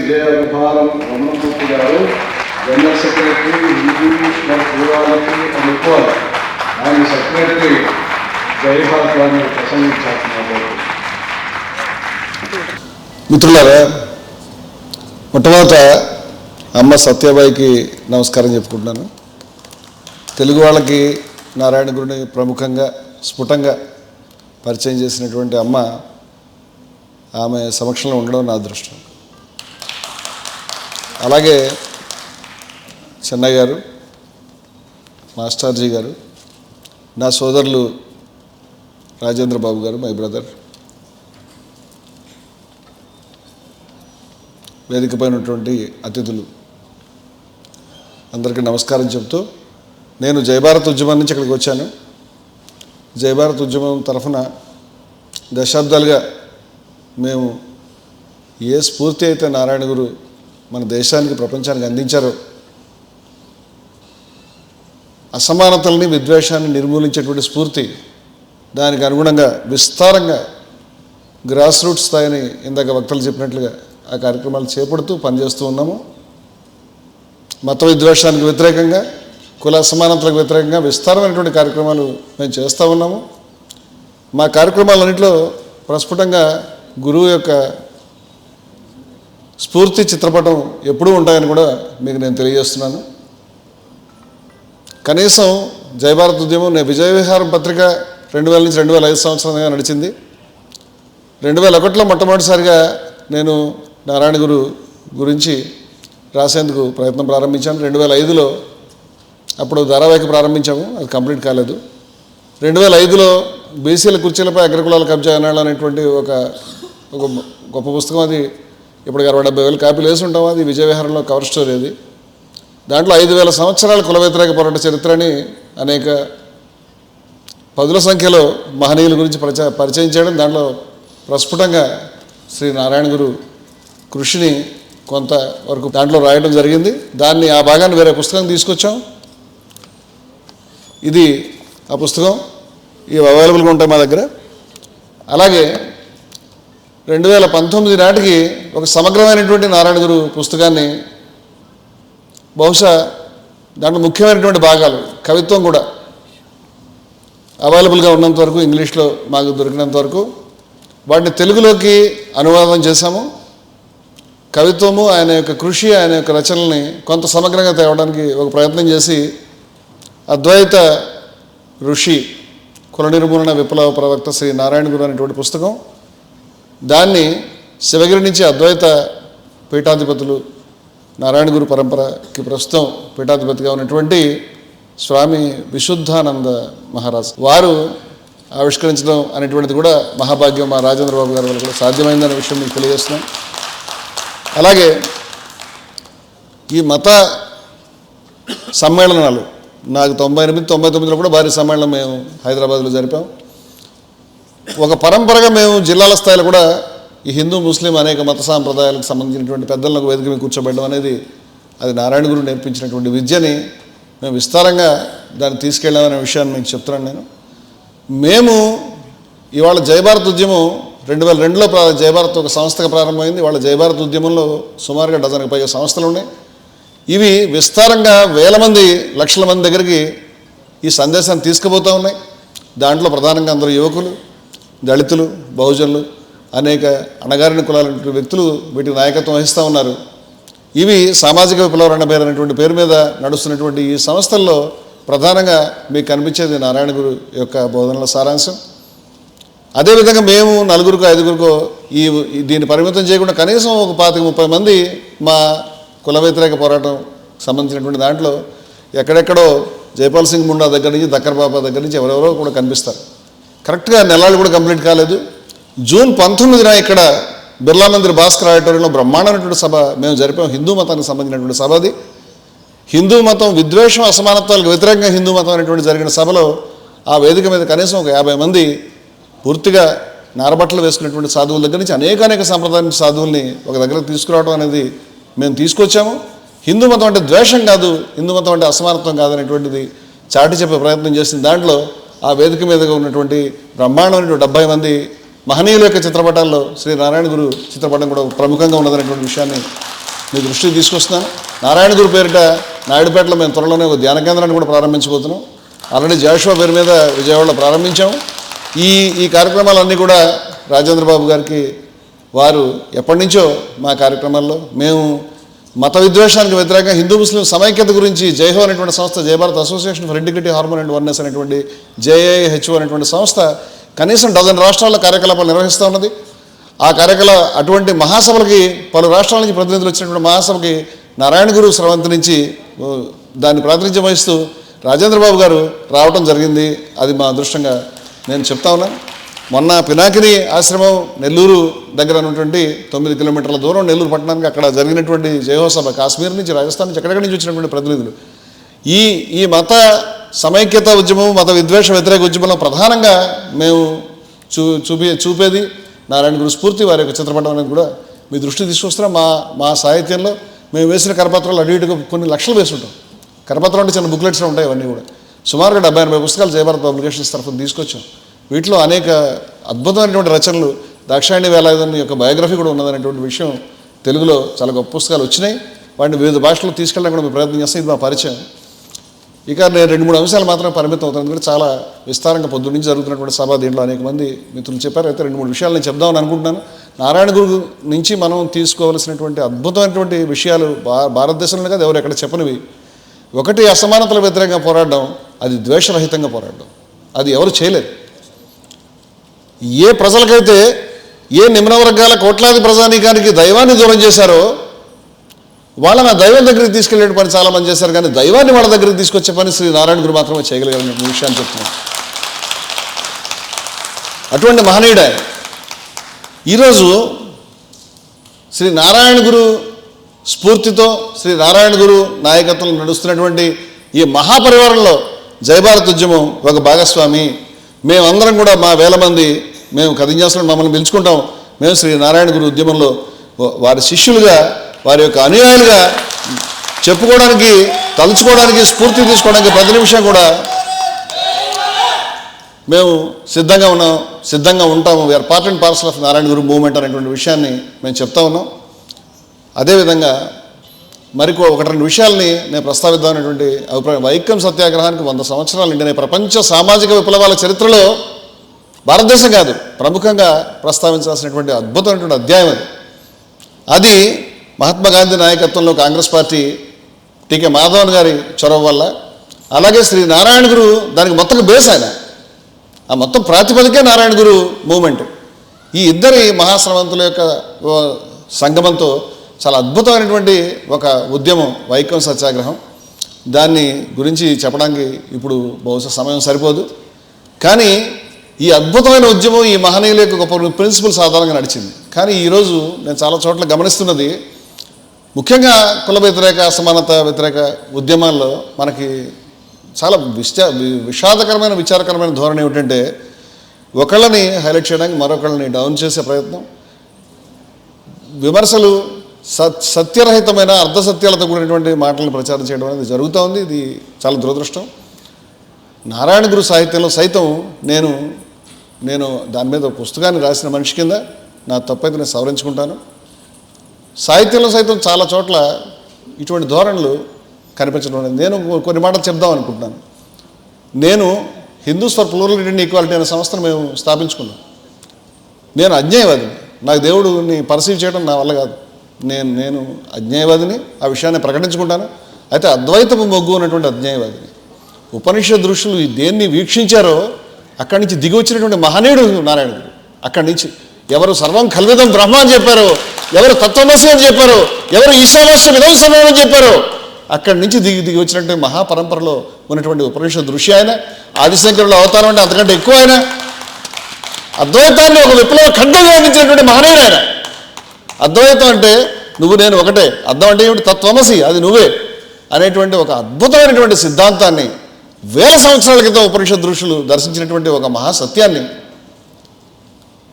విజయ విహారం రమణమూర్తి గారు general secretary English పూర్వాలకి అని ఎక్కువాలి. ఆయన సెక్రటరీ జయభారత్ వారిని ప్రసంగించాల్సిన. మిత్రులారా, మొట్టమొదట అమ్మ సత్యబాయికి నమస్కారం చెప్పుకుంటున్నాను. తెలుగు వాళ్ళకి నారాయణ గురుని ప్రముఖంగా స్ఫుటంగా పరిచయం చేసినటువంటి అమ్మ, ఆమె సమక్షంలో ఉండడం నా అదృష్టం. అలాగే చెన్నయ్య గారు, మాస్టర్జీ గారు, నా సోదరులు రాజేంద్ర బాబు గారు, మై బ్రదర్, వేదిక పైన ఉన్నటువంటి అతిథులు అందరికీ నమస్కారం చెప్తూ, నేను జయభారత్ ఉద్యమం నుంచి ఇక్కడికి వచ్చాను. జయభారత్ ఉద్యమం తరఫున దశాబ్దాలుగా మేము ఏ స్ఫూర్తి అయితే నారాయణ గురు మన దేశానికి ప్రపంచానికి అందించారో, అసమానతల్ని విద్వేషాన్ని నిర్మూలించేటువంటి స్ఫూర్తి, దానికి అనుగుణంగా విస్తారంగా గ్రాస్ రూట్ స్థాయిని ఇందాక వక్తలు చెప్పినట్లుగా ఆ కార్యక్రమాలు చేపడుతూ పనిచేస్తూ ఉన్నాము. మత విద్వేషానికి వ్యతిరేకంగా, కుల అసమానతలకు వ్యతిరేకంగా విస్తారమైనటువంటి కార్యక్రమాలు మేము చేస్తూ ఉన్నాము. మా కార్యక్రమాలన్నింటిలో ప్రస్ఫుటంగా గురువు యొక్క స్ఫూర్తి చిత్రపటం ఎప్పుడూ ఉంటాయని కూడా మీకు నేను తెలియజేస్తున్నాను. కనీసం జయభారత్ ఉద్యమం, నేను విజయ విహారం పత్రిక 2000 నుంచి 2005 సంవత్సరంగా నడిచింది. 2001లో మొట్టమొదటిసారిగా నేను నారాయణ గురు గురించి రాసేందుకు ప్రయత్నం ప్రారంభించాను. 2005లో అప్పుడు ధారావాహిక ప్రారంభించాము, అది కంప్లీట్ కాలేదు. 2005లో బీసీల కుర్చీలపై అగ్రకులాల కబ్జా అనాళ్ళు అనేటువంటి ఒక గొప్ప పుస్తకం, అది ఇప్పటికి 60-70,000 కాపీలు వేసి ఉంటాము. అది విజయ విహారంలో కవర్ స్టోరీ. అది దాంట్లో 5,000 సంవత్సరాల కుల వ్యతిరేక పోరాట చరిత్రని అనేక పదుల సంఖ్యలో మహనీయుల గురించి పరిచయం చేయడం, దాంట్లో ప్రస్ఫుటంగా శ్రీ నారాయణ గురు కృషిని కొంతవరకు దాంట్లో రాయడం జరిగింది. దాన్ని ఆ భాగాన్ని వేరే పుస్తకం తీసుకొచ్చాం. ఇది ఆ పుస్తకం, ఇవి అవైలబుల్గా ఉంటాయి మా దగ్గర. అలాగే 2019 నాటికి ఒక సమగ్రమైనటువంటి నారాయణ గురు పుస్తకాన్ని, బహుశా దాంట్లో ముఖ్యమైనటువంటి భాగాలు, కవిత్వం కూడా అవైలబుల్గా ఉన్నంత వరకు, ఇంగ్లీష్లో మాకు దొరికినంత వరకు వాటిని తెలుగులోకి అనువాదం చేశాము. కవిత్వము, ఆయన యొక్క కృషి, ఆయన యొక్క రచనల్ని కొంత సమగ్రంగా తేవడానికి ఒక ప్రయత్నం చేసి, అద్వైత ఋషి, కుల నిర్మూలన విప్లవ ప్రవక్త శ్రీ నారాయణ గురు అనేటువంటి పుస్తకం, దాన్ని శివగిరి నుంచి అద్వైత పీఠాధిపతులు, నారాయణ గురు పరంపరకి ప్రస్తుతం పీఠాధిపతిగా ఉన్నటువంటి స్వామి విశుద్ధానంద మహారాజ్ వారు ఆవిష్కరించడం అనేటువంటిది కూడా మహాభాగ్యం. మా రాజేంద్ర బాబు గారి వల్ల కూడా సాధ్యమైందనే విషయం మీకు తెలియజేస్తున్నాం. అలాగే ఈ మత సమ్మేళనాలు, నాకు 98-99లో కూడా భారీ సమ్మేళనం మేము హైదరాబాద్లో జరిపాం. ఒక పరంపరగా మేము జిల్లాల స్థాయిలో కూడా ఈ హిందూ ముస్లిం అనేక మత సాంప్రదాయాలకు సంబంధించినటువంటి పెద్దలను వేదిక మీద కూర్చోబెట్టడం అనేది, అది నారాయణ గురు నేర్పించినటువంటి విద్యని మేము విస్తారంగా దాన్ని తీసుకెళ్ళామనే విషయాన్ని మీకు చెప్తున్నాను. మేము ఇవాళ జయభారత్ ఉద్యమం 2002లో జయభారత్ ఒక సంస్థగా ప్రారంభమైంది. వాళ్ళ జయభారత్ ఉద్యమంలో సుమారుగా డజన్కి పైగా సంస్థలు ఉన్నాయి. ఇవి విస్తారంగా వేల మంది, లక్షల మంది దగ్గరికి ఈ సందేశాన్ని తీసుకుపోతూ ఉన్నాయి. దాంట్లో ప్రధానంగా అందరూ యువకులు, దళితులు, బహుజనులు, అనేక అణగారిన కులాల వ్యక్తులు వీటికి నాయకత్వం వహిస్తూ ఉన్నారు. ఇవి సామాజిక విప్లవ రణబేర్ అనేటువంటి పేరు మీద నడుస్తున్నటువంటి ఈ సంస్థల్లో ప్రధానంగా మీకు కనిపించేది నారాయణ గురు యొక్క బోధనల సారాంశం. అదేవిధంగా మేము 4-5 దీన్ని పరిమితం చేయకుండా కనీసం ఒక 25-30 మంది మా కుల వ్యతిరేక పోరాటం సంబంధించినటువంటి దాంట్లో ఎక్కడెక్కడో జైపాల్ సింగ్ ముండా దగ్గర నుంచి, దక్కర్ బాబా దగ్గర నుంచి ఎవరెవరో కూడా కనిపిస్తారు. కరెక్ట్గా నెలలు కూడా కంప్లీట్ కాలేదు. జూన్ 19న ఇక్కడ బిర్లా మందిర్ భాస్కర్ ఆడిటోరియంలో బ్రహ్మాండమైనటువంటి సభ మేము జరిపాం. హిందూ మతానికి సంబంధించినటువంటి సభ అది. హిందూ మతం విద్వేషం, అసమానత్వాలకు వ్యతిరేకంగా హిందూ మతం అనేటువంటి జరిగిన సభలో ఆ వేదిక మీద కనీసం ఒక 50 మంది పూర్తిగా నారబట్టలు వేసుకునేటువంటి సాధువుల దగ్గర నుంచి అనేక సాంప్రదాయ సాధువుల్ని ఒక దగ్గరకు తీసుకురావడం అనేది మేము తీసుకొచ్చాము. హిందూ మతం అంటే ద్వేషం కాదు, హిందూ మతం అంటే అసమానత్వం కాదనేటువంటిది చాటి చెప్పే ప్రయత్నం చేసిన దాంట్లో ఆ వేదిక మీదగా ఉన్నటువంటి బ్రహ్మాండమైనటువంటి 70 మంది మహనీయుల యొక్క చిత్రపటాల్లో శ్రీ నారాయణ గురు చిత్రపటం కూడా ప్రముఖంగా ఉన్నదనేటువంటి విషయాన్ని మీ దృష్టికి తీసుకొస్తున్నాను. నారాయణ గురు పేరిట నాయుడుపేటలో మేము త్వరలోనే ఒక ధ్యాన కేంద్రాన్ని కూడా ప్రారంభించబోతున్నాం. ఆల్రెడీ జాషువా పేరు మీద విజయవాడలో ప్రారంభించాము. ఈ కార్యక్రమాలన్నీ కూడా రాజేంద్ర బాబు గారికి వారు ఎప్పటి నుంచో మా కార్యక్రమాల్లో మేము మత విద్వేషానికి వ్యతిరేకంగా హిందూ ముస్లిం సమైక్యత గురించి జైహో అనేటువంటి సంస్థ, Jaya Bharat association for integrity harmony and oneness అనేటువంటి జేఏహెచ్ఓ అనేటువంటి సంస్థ కనీసం 12 రాష్ట్రాల్లో కార్యకలాపాలు నిర్వహిస్తూ ఉన్నది. ఆ అటువంటి మహాసభలకి పలు రాష్ట్రాల నుంచి ప్రతినిధులు వచ్చినటువంటి మహాసభకి నారాయణ గురు స్రవంతి నుంచి దాన్ని ప్రాతినిధ్యం వహిస్తూ రాజేంద్ర బాబు గారు రావటం జరిగింది. అది మా అదృష్టంగా నేను చెప్తా ఉన్నాను. మొన్న పినాకిని ఆశ్రమం నెల్లూరు దగ్గర ఉన్నటువంటి 9 కిలోమీటర్ల దూరం నెల్లూరు పట్టణానికి అక్కడ జరిగినటువంటి జయహో సభ కాశ్మీర్ నుంచి, రాజస్థాన్ నుంచి, ఎక్కడెక్కడి నుంచి వచ్చినటువంటి ప్రతినిధులు ఈ మత సమైక్యత ఉద్యమం, మత విద్వేష వ్యతిరేక ఉద్యమంలో ప్రధానంగా మేము చూపేది నారాయణ గురు స్ఫూర్తి, వారి యొక్క చిత్రపటం అనేది కూడా మీ దృష్టికి తీసుకొస్తున్నాం. మా సాహిత్యంలో మేము వేసిన కరపత్రాలు అటు ఇటుగా కొన్ని లక్షలు వేసుంటాం. కరపత్రం అంటే చిన్న బుక్లెట్స్లో ఉంటాయి. అవన్నీ కూడా సుమారుగా 70-80 పుస్తకాలు జయభారత్ పబ్లికేషన్స్ తరఫున తీసుకొచ్చాం. వీటిలో అనేక అద్భుతమైనటువంటి రచనలు, దాక్షాయణి వేలాయుధం యొక్క బయోగ్రఫీ కూడా ఉన్నదనేటువంటి విషయం తెలుగులో చాలా గొప్ప పుస్తకాలు వచ్చినాయి. వాటిని వివిధ భాషల్లో తీసుకెళ్ళడం కూడా మేము ప్రయత్నం చేస్తాం. ఇది మా పరిచయం. ఇక నేను 2-3 అంశాలు మాత్రమే పరిమితం అవుతాను. ఎందుకంటే చాలా విస్తారంగా పొద్దు నుంచి జరుగుతున్నటువంటి సభ, దీంట్లో అనేక మంది మిత్రులు చెప్పారు. అయితే 2-3 విషయాలు నేను చెప్దామని అనుకుంటున్నాను. నారాయణ గురు నుంచి మనం తీసుకోవాల్సినటువంటి అద్భుతమైనటువంటి విషయాలు భారతదేశంలో కాదు, ఎవరు ఎక్కడ చెప్పనివి. ఒకటి, అసమానతల వ్యతిరేకంగా పోరాడడం, అది ద్వేషరహితంగా పోరాడడం. అది ఎవరు చేయలేరు. ఏ ప్రజలకైతే, ఏ నిమ్న వర్గాల కోట్లాది ప్రజానీకానికి దైవాన్ని దూరం చేశారో వాళ్ళని ఆ దైవం దగ్గరికి తీసుకెళ్లే పని చాలామంది చేశారు. కానీ దైవాన్ని వాళ్ళ దగ్గరికి తీసుకొచ్చే పని శ్రీ నారాయణ గురు మాత్రమే చేయగలిగారనే విషయాన్ని చెప్తున్నాను. అటువంటి మహనీయుడు ఆయన. ఈరోజు శ్రీ నారాయణ గురు స్ఫూర్తితో, శ్రీ నారాయణ గురు నాయకత్వంలో నడుస్తున్నటువంటి ఈ మహాపరివారంలో జయభారత్ ఉద్యమం ఒక భాగస్వామి. మేమందరం కూడా మా వేల మంది మేము కథించేస్తున్న మమ్మల్ని పిలుచుకుంటాం. మేము శ్రీ నారాయణ గురు ఉద్యమంలో వారి శిష్యులుగా, వారి యొక్క అనుయాయులుగా చెప్పుకోవడానికి, తలుచుకోవడానికి, స్ఫూర్తి తీసుకోవడానికి ప్రతి నిమిషం కూడా మేము సిద్ధంగా ఉంటాము. We are part and parcel of Narayana Guru movement అనేటువంటి విషయాన్ని మేము చెప్తా ఉన్నాం. అదేవిధంగా ఒకటి 2 విషయాల్ని నేను ప్రస్తావిద్దామనేటువంటి అభిప్రాయం. వైకం సత్యాగ్రహానికి 100 సంవత్సరాలు నిండిన ప్రపంచ సామాజిక విప్లవాల చరిత్రలో భారతదేశం కాదు, ప్రముఖంగా ప్రస్తావించాల్సినటువంటి అద్భుతమైనటువంటి అధ్యాయం అది మహాత్మా గాంధీ నాయకత్వంలో కాంగ్రెస్ పార్టీ, టీకే మాధవన్ గారి చొరవ వల్ల, అలాగే శ్రీ నారాయణ గురు దానికి మొత్తం బేస్ ఆయన, ఆ మొత్తం ప్రాతిపదికే నారాయణ గురు మూమెంట్. ఈ ఇద్దరి మహాశ్రవంతుల యొక్క సంగమంతో చాలా అద్భుతమైనటువంటి ఒక ఉద్యమం వైకం సత్యాగ్రహం. దాన్ని గురించి చెప్పడానికి ఇప్పుడు బహుశా సమయం సరిపోదు. కానీ ఈ అద్భుతమైన ఉద్యమం, ఈ మహనీయుల యొక్క గొప్ప ప్రిన్సిపల్స్ ఆధారంగా నడిచింది. కానీ ఈరోజు నేను చాలా చోట్ల గమనిస్తున్నది, ముఖ్యంగా కుల వ్యతిరేక, అసమానత వ్యతిరేక ఉద్యమాల్లో మనకి చాలా విషాదకరమైన, విచారకరమైన ధోరణి ఏమిటంటే, ఒకళ్ళని హైలైట్ చేయడానికి మరొకళ్ళని డౌన్ చేసే ప్రయత్నం, విమర్శలు, సత్యరహితమైన అర్ధసత్యాలతో కూడినటువంటి మాటలను ప్రచారం చేయడం అనేది జరుగుతూ ఉంది. ఇది చాలా దురదృష్టం. నారాయణ గురు సాహిత్యంలో సైతం నేను దాని మీద ఒక పుస్తకాన్ని రాసిన మనిషి కింద నా తప్పైతే నేను సవరించుకుంటాను. సాహిత్యంలో సైతం చాలా చోట్ల ఇటువంటి ధోరణులు కనిపించడం అనేది నేను కొన్ని మాటలు చెప్దాం అనుకుంటున్నాను. నేను Hindus for plurality and equality అనే సంస్థను మేము స్థాపించుకున్నాం. నేను అజ్ఞేయవాదిని. నాకు దేవుడిని పర్సీవ్ చేయడం నా వల్ల కాదు. నేను అజ్ఞేయవాదిని, ఆ విషయాన్ని ప్రకటించుకుంటాను. అయితే అద్వైతపు మొగ్గు ఉన్నటువంటి అజ్ఞేయవాదిని. ఉపనిషద్ ఋషులు దేన్ని వీక్షించారో అక్కడి నుంచి దిగి వచ్చినటువంటి మహనీయుడు నారాయణ గురు. అక్కడి నుంచి ఎవరు సర్వం కల్విదం బ్రహ్మ అని చెప్పారో, ఎవరు తత్వమసి అని చెప్పారో, ఎవరు ఈశావాస్య విధం సమయం అని చెప్పారో, అక్కడి నుంచి దిగి వచ్చినటువంటి మహాపరంపరలో ఉన్నటువంటి ఉపనిషద్ ఋషి ఆయన. ఆదిశంకరుల అవతారం అంటే అంతకంటే ఎక్కువ ఆయన. అద్వైతాన్ని ఒక విప్లవ ఖడ్గంగా అందించినటువంటి మహనీయుడు ఆయన. అద్వైతం అంటే నువ్వు నేను ఒకటే, అద్దం అంటే ఏమిటి? తత్వమసి, అది నువ్వే అనేటువంటి ఒక అద్భుతమైనటువంటి సిద్ధాంతాన్ని 1000 సంవత్సరాల క్రితం ఉపనిషద్ ఋషులు దర్శించినటువంటి ఒక మహాసత్యాన్ని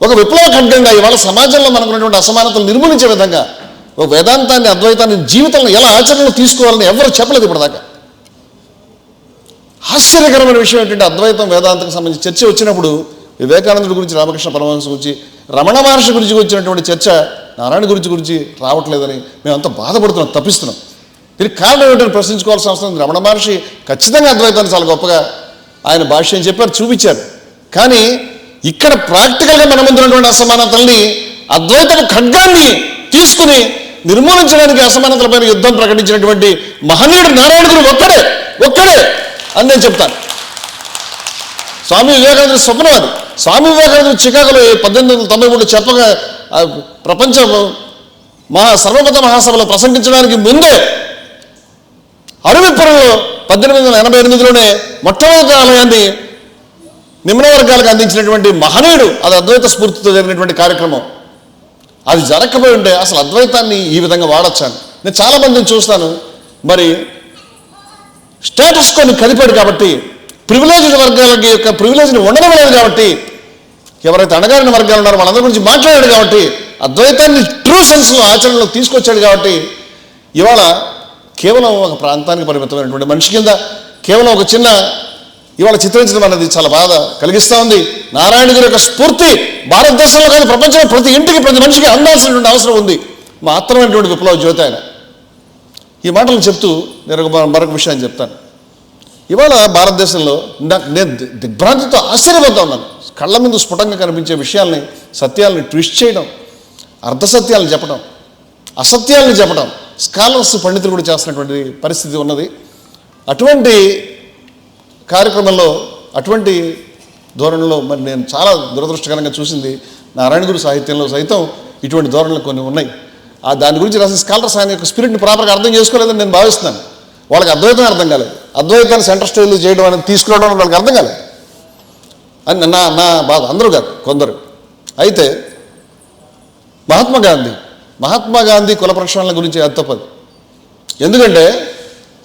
ఒక విప్లవ ఖడ్గంగా ఇవాళ సమాజంలో మనకున్నటువంటి అసమానతలు నిర్మూలించే విధంగా ఒక వేదాంతాన్ని, అద్వైతాన్ని జీవితంలో ఎలా ఆచరణలో తీసుకోవాలని ఎవరు చెప్పలేదు ఇప్పటిదాకా. ఆశ్చర్యకరమైన విషయం ఏంటంటే, అద్వైతం వేదాంతకు సంబంధించి చర్చ వచ్చినప్పుడు వివేకానందుడి గురించి, రామకృష్ణ పరమహంస గురించి, రమణ మహర్షి గురించి వచ్చినటువంటి చర్చ నారాయణ గురించి రావట్లేదని మేమంతా బాధపడుతున్నాం, తప్పిస్తున్నాం. దీనికి కారణం ఏమిటని ప్రశ్నించుకోవాల్సిన అవసరం ఉంది. రమణ మహర్షి ఖచ్చితంగా అద్వైతాన్ని చాలా గొప్పగా ఆయన భాష్యం చెప్పారు, చూపించారు. కానీ ఇక్కడ ప్రాక్టికల్గా మన ముందు ఉన్నటువంటి అసమానతల్ని అద్వైతం ఖడ్గాన్ని తీసుకుని నిర్మూలించడానికి అసమానతలపైన యుద్ధం ప్రకటించినటువంటి మహనీయుడు నారాయణ గురు ఒక్కడే అని నేను చెప్తాను. స్వామి వివేకానంద స్వప్నం అది. స్వామి వివేకానంద చికాగోలో 1893 చెప్పగా ప్రపంచ సర్వమత మహాసభలో ప్రసంగించడానికి ముందే అరువిపురంలో 1888లోనే మొట్టమొదటి ఆలయాన్ని నిమ్న వర్గాలకు అందించినటువంటి మహనీయుడు. అది అద్వైత స్ఫూర్తితో జరిగినటువంటి కార్యక్రమం. అది జరగకపోయి ఉంటే అసలు అద్వైతాన్ని ఈ విధంగా వాడొచ్చాను. నేను చాలామందిని చూస్తాను, మరి స్టేటస్ కొన్ని కదిపాడు కాబట్టి, ప్రివిలేజ్డ్ వర్గాలకి యొక్క ప్రివిలేజ్ని ఉండడం లేదు కాబట్టి, ఎవరైతే అణగారిన వర్గాలు ఉన్నారో వాళ్ళందరి గురించి మాట్లాడాడు కాబట్టి, అద్వైతాన్ని ట్రూ సెన్స్లో ఆచరణలో తీసుకొచ్చాడు కాబట్టి, ఇవాళ కేవలం ఒక ప్రాంతానికి పరిమితమైనటువంటి మనిషి కింద కేవలం ఒక చిన్న ఇవాళ చిత్రించడం అనేది చాలా బాధ కలిగిస్తూ ఉంది. నారాయణ గారి యొక్క స్ఫూర్తి భారతదేశంలో కానీ ప్రపంచంలో ప్రతి ఇంటికి ప్రతి మనిషికి అందాల్సినటువంటి అవసరం ఉంది. మాత్రమైనటువంటి విప్లవ జ్యోతి ఆయన. ఈ మాటలు చెప్తూ నేను మరొక విషయాన్ని చెప్తాను. ఇవాళ భారతదేశంలో నేను దిగ్భ్రాంతితో ఆశ్చర్యపోతా ఉన్నాను. కళ్ళ ముందు స్ఫుటంగా కనిపించే విషయాల్ని, సత్యాలని ట్విస్ట్ చేయడం, అర్ధసత్యాలను చెప్పడం, అసత్యాలను చెప్పడం స్కాలర్స్ పండితులు కూడా చేస్తున్నటువంటి పరిస్థితి ఉన్నది. అటువంటి కార్యక్రమంలో, అటువంటి ధోరణిలో మరి నేను చాలా దురదృష్టకరంగా చూసింది నారాయణ గురు సాహిత్యంలో సైతం ఇటువంటి ధోరణులు కొన్ని ఉన్నాయి. దాని గురించి రాసిన స్కాలర్స్ ఆయన యొక్క స్పిరిట్ని ప్రాపర్గా అర్థం చేసుకోలేదని నేను భావిస్తున్నాను. వాళ్ళకి అద్వైతం అర్థం కాలేదు, అద్వైతాన్ని సెంటర్ స్టేజ్లో చేయడం అనేది తీసుకురావడం వాళ్ళకి అర్థం కాలేదు అని నా బాధ. అందరూ కాదు, కొందరు. అయితే మహాత్మా గాంధీ కుల ప్రక్షాళన గురించి అది తప్పదు. ఎందుకంటే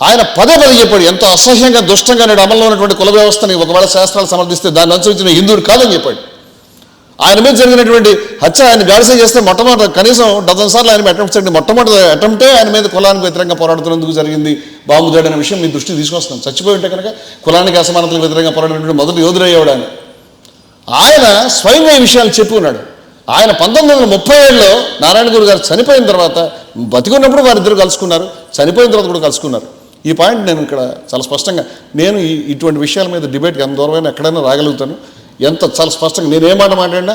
ఆయన పదే చెప్పాడు, ఎంతో అసహ్యంగా దుష్టంగా నేడు అమల్లో ఉన్నటువంటి కుల వ్యవస్థని ఒకవేళ శాస్త్రాలు సమర్థిస్తే దాన్ని అనుసరించిన హిందువుడు కాదని చెప్పాడు. ఆయన మీద జరిగినటువంటి హత్య ఆయన గాడిసే చేస్తే మొట్టమొదటి కనీసం 12 సార్లు ఆయన అటెంప్ట్ చేయండి. మొట్టమొదటి అటెంప్టే ఆయన మీద కులానికి వ్యతిరేకంగా పోరాడుతున్నందుకు జరిగింది బాంబు దాడి అనే విషయం మీ దృష్టికి తీసుకొస్తున్నాం. చచ్చిపోయి ఉంటే కనుక కులానికి అసమానతలకు వ్యతిరేకంగా పోరాడినటువంటి మొదటి యోధుడయ్యేవాడు ఆయన స్వయంగా ఈ విషయాలు చెప్పుకున్నాడు. ఆయన 1937లో నారాయణ గురు గారు చనిపోయిన తర్వాత, బతికున్నప్పుడు వారిద్దరు కలుసుకున్నారు, చనిపోయిన తర్వాత కూడా కలుసుకున్నారు. ఈ పాయింట్ నేను ఇక్కడ చాలా స్పష్టంగా, నేను ఇటువంటి విషయాల మీద డిబేట్కి ఎంత దూరమైన ఎక్కడైనా రాగలుగుతాను. చాలా స్పష్టంగా నేను ఏ మాట మాట్లాడినా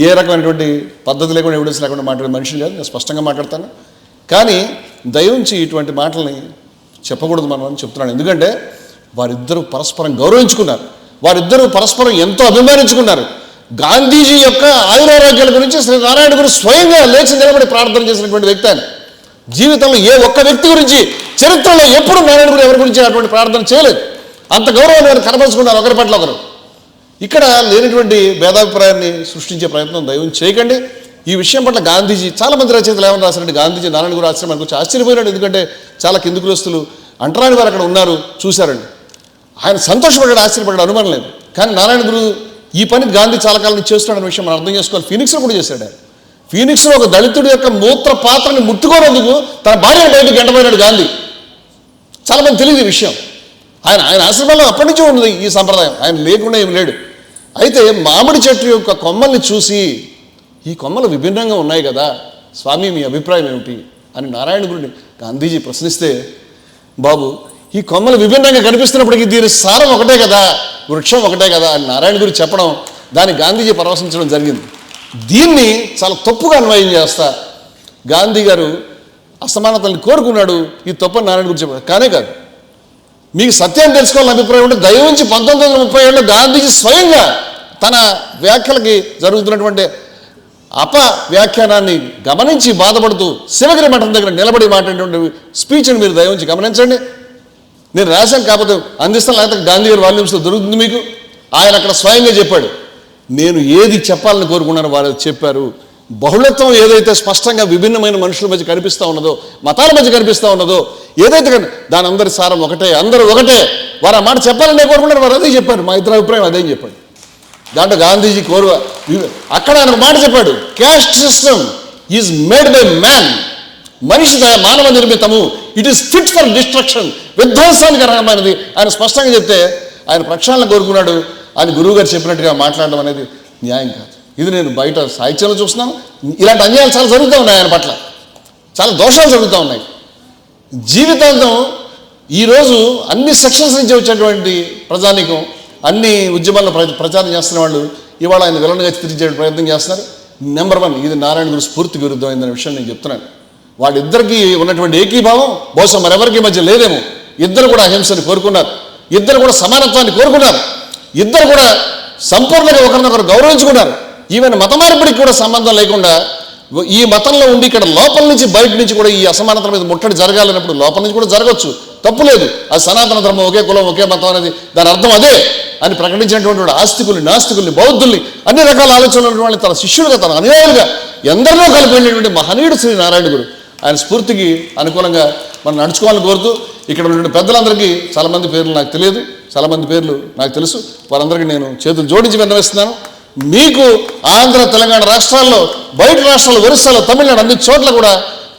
ఏ రకమైనటువంటి పద్ధతి లేకుండా ఎవిడెన్స్ లేకుండా మాట్లాడే మనిషిని కాదు, నేను స్పష్టంగా మాట్లాడతాను. కానీ దయవుంచి ఇటువంటి మాటల్ని చెప్పకూడదు మనం అని చెప్తున్నాను. ఎందుకంటే వారిద్దరూ పరస్పరం గౌరవించుకున్నారు, వారిద్దరూ పరస్పరం ఎంతో అభిమానించుకున్నారు. గాంధీజీ యొక్క ఆయురారోగ్యాల గురించి శ్రీ నారాయణ గురు స్వయంగా లేచి నిలబడి ప్రార్థన చేసినటువంటి వ్యక్తి ఆయన. జీవితంలో ఏ ఒక్క వ్యక్తి గురించి చరిత్రలో ఎప్పుడు నారాయణ గురు ఎవరి గురించి అటువంటి ప్రార్థన చేయలేదు. అంత గౌరవాన్ని కనపరుచుకున్నారు ఒకరి పట్ల ఒకరు. ఇక్కడ లేనిటువంటి భేదాభిప్రాయాన్ని సృష్టించే ప్రయత్నం దైవం చేయకండి. ఈ విషయం పట్ల గాంధీజీ చాలామంది రచయితలు ఏమని రాశారంటే, గాంధీజీ నారాయణ గురు ఆశ్రమానికి వచ్చి ఆశ్చర్యపోయినాడు. ఎందుకంటే చాలా కింది కులస్తులు అంటరాని వారు అక్కడ ఉన్నారు, చూశారండి. ఆయన సంతోషపడ్డాడు, ఆశ్చర్యపడ్డాడు, అనుమానం లేదు. కానీ నారాయణ గురు ఈ పని గాంధీ చాలా కాలం నుంచి చేస్తున్నాడనే విషయం మనం అర్థం చేసుకోవాలి. ఫీనిక్స్లో కూడా చేశాడు ఆయన. ఫీనిక్స్లో ఒక దళితుడి యొక్క మూత్ర పాత్రని ముట్టుకోనందుకు తన భార్యను బయటకు గంటపోయినాడు గాంధీ. చాలామంది తెలియదు ఈ విషయం. ఆయన ఆశ్రమంలో అప్పటి నుంచే ఉన్నది ఈ సంప్రదాయం, ఆయన లేకుండా ఏమి లేడు. అయితే మామిడి చెట్టు యొక్క కొమ్మల్ని చూసి, ఈ కొమ్మలు విభిన్నంగా ఉన్నాయి కదా స్వామి, మీ అభిప్రాయం ఏమిటి అని నారాయణ గురుని గాంధీజీ ప్రశ్నిస్తే, బాబు ఈ కొమ్మలు విభిన్నంగా కనిపిస్తున్నప్పటికీ దీని సారం ఒకటే కదా, వృక్షం ఒకటే కదా అని నారాయణ గురు చెప్పడం, దాన్ని గాంధీజీ పరామర్శించడం జరిగింది. దీన్ని చాలా తప్పుగా అన్వయం చేస్తా గాంధీ గారు అసమానతల్ని కోరుకున్నాడు, ఈ తప్పని నారాయణ గురు చెప్పాడు. కానే కాదు, మీకు సత్యాన్ని తెలుసుకోవాలని అభిప్రాయం ఉంటే దయవుంచి 1937లో గాంధీజీ స్వయంగా తన వ్యాఖ్యలకి జరుగుతున్నటువంటి వ్యాఖ్యానాన్ని గమనించి బాధపడుతూ శివగిరి మఠం దగ్గర నిలబడి మాట్లాడేటువంటి స్పీచ్ని మీరు దయవుంచి గమనించండి. నేను రాశాను కాకపోతే అందిస్తాను, లేకపోతే గాంధీ గారి వాల్యూమ్స్లో దొరుకుతుంది మీకు. ఆయన అక్కడ స్వయంగా చెప్పాడు, నేను ఏది చెప్పాలని కోరుకున్నానో వారు చెప్పారు. బహుళత్వం ఏదైతే స్పష్టంగా విభిన్నమైన మనుషుల మధ్య కనిపిస్తూ ఉన్నదో, మతాల మధ్య కనిపిస్తూ ఉన్నదో, ఏదైతే దాని అందరి సారం ఒకటే, అందరూ ఒకటే. వారు ఆ మాట చెప్పాలని కోరుకున్నారు, వారు అదే చెప్పారు. మా ఇద్దరు అభిప్రాయం అదేం చెప్పాడు. దాంట్లో గాంధీజీ అక్కడ ఆయన మాట చెప్పాడు, caste system is made by man. మనిషి మానవ నిర్మితము, it is fit for destruction, విధ్వంసానికి అర్హమైనది ఆయన స్పష్టంగా చెప్తే ఆయన ప్రక్షాళన కోరుకున్నాడు. ఆయన గురువు గారు చెప్పినట్టుగా మాట్లాడడం అనేది న్యాయం కాదు. ఇది నేను బయట సాహిత్యంలో చూస్తున్నాను. ఇలాంటి అన్యాయాలు చాలా జరుగుతూ ఉన్నాయి, ఆయన పట్ల చాలా దోషాలు జరుగుతూ ఉన్నాయి. జీవితాంతం ఈరోజు అన్ని సెక్షన్స్ నుంచి వచ్చేటువంటి ప్రజానీకం అన్ని ఉద్యమాల్లో ప్రచారం చేస్తున్న వాళ్ళు ఇవాళ ఆయన విలన్గా చిత్రించే ప్రయత్నం చేస్తున్నారు. నెంబర్ 1 ఇది నారాయణ గురు స్ఫూర్తికి విరుద్ధమైందనే విషయం నేను చెప్తున్నాను. వాళ్ళిద్దరికీ ఉన్నటువంటి ఏకీభావం బహుశా మరెవరికి మధ్య లేదేమో. ఇద్దరు కూడా అహింసని కోరుకున్నారు, ఇద్దరు కూడా సమానత్వాన్ని కోరుకున్నారు, ఇద్దరు కూడా సంపూర్ణంగా ఒకరినొకరు గౌరవించుకున్నారు. ఈవెన్ మత మార్పిడికి కూడా సంబంధం లేకుండా ఈ మతంలో ఉండి ఇక్కడ లోపల నుంచి బయట నుంచి కూడా ఈ అసమానతల మీద ముట్టడి జరగాలన్నప్పుడు లోపల నుంచి కూడా జరగవచ్చు, తప్పు లేదు. అది సనాతన ధర్మం, ఒకే కులం ఒకే మతం అనేది దాని అర్థం అదే అని ప్రకటించినటువంటి ఆస్తికుల్ని, నాస్తికుల్ని, బౌద్ధుల్ని, అన్ని రకాల ఆలోచనలు ఉన్నటువంటి తన శిష్యులుగా, తన అనుయాయులుగా ఎందరినో కలిపి వెళ్ళినటువంటి మహనీయుడు శ్రీ నారాయణ గురు. ఆయన స్ఫూర్తికి అనుకూలంగా మనం నడుచుకోవాలని కోరుతూ ఇక్కడ ఉన్నటువంటి పెద్దలందరికీ చాలామంది పేర్లు నాకు తెలియదు, చాలామంది పేర్లు నాకు తెలుసు. వారందరికీ నేను చేతులు జోడించి విన్నవిస్తున్నాను. మీకు ఆంధ్ర తెలంగాణ రాష్ట్రాల్లో, బయట రాష్ట్రాల్లో, ఒరిస్సాలో, తమిళనాడు అన్ని చోట్ల కూడా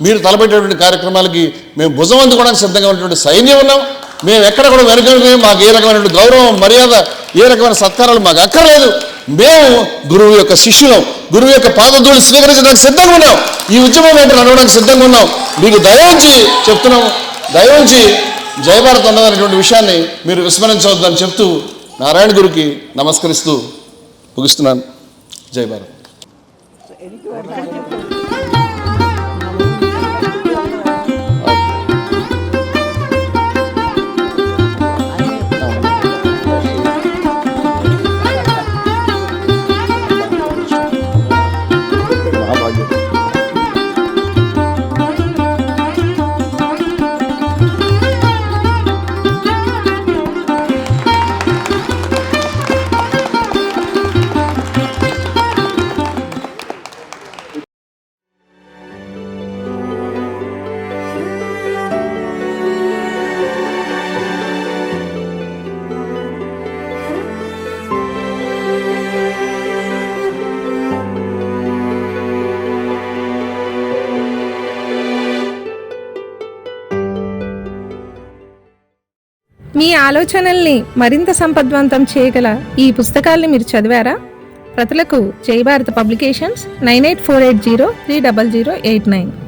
మీరు తలపెట్టేటువంటి కార్యక్రమాలకి మేము భుజం అందుకోవడానికి సిద్ధంగా ఉన్నటువంటి సైన్యం ఉన్నాం. మేము ఎక్కడ కూడా వెనకనే మాకు ఏ రకమైనటువంటి గౌరవం, మర్యాద, ఏ రకమైన సత్కారాలు మాకు అక్కర్లేదు. మేము గురువు యొక్క శిష్యులం, గురువు యొక్క పాదధూళి స్వీకరించడానికి సిద్ధంగా ఉన్నాం, ఈ ఉద్యమం వెంట నడవడానికి సిద్ధంగా ఉన్నాం. మీకు దయవుంచి చెప్తున్నాం, దయవుంచి జయభారత్ అందమైనటువంటి విషయాన్ని మీరు విస్మరించవద్దని చెప్తూ నారాయణ గురుకి నమస్కరిస్తూ ముగిస్తున్నాను. జై భారత్. మీ ఆలోచనల్ని మరింత సంపద్వంతం చేయగల ఈ పుస్తకాల్ని మీరు చదివారా? ప్రతులకు జై భారత్ పబ్లికేషన్స్ 9848030089.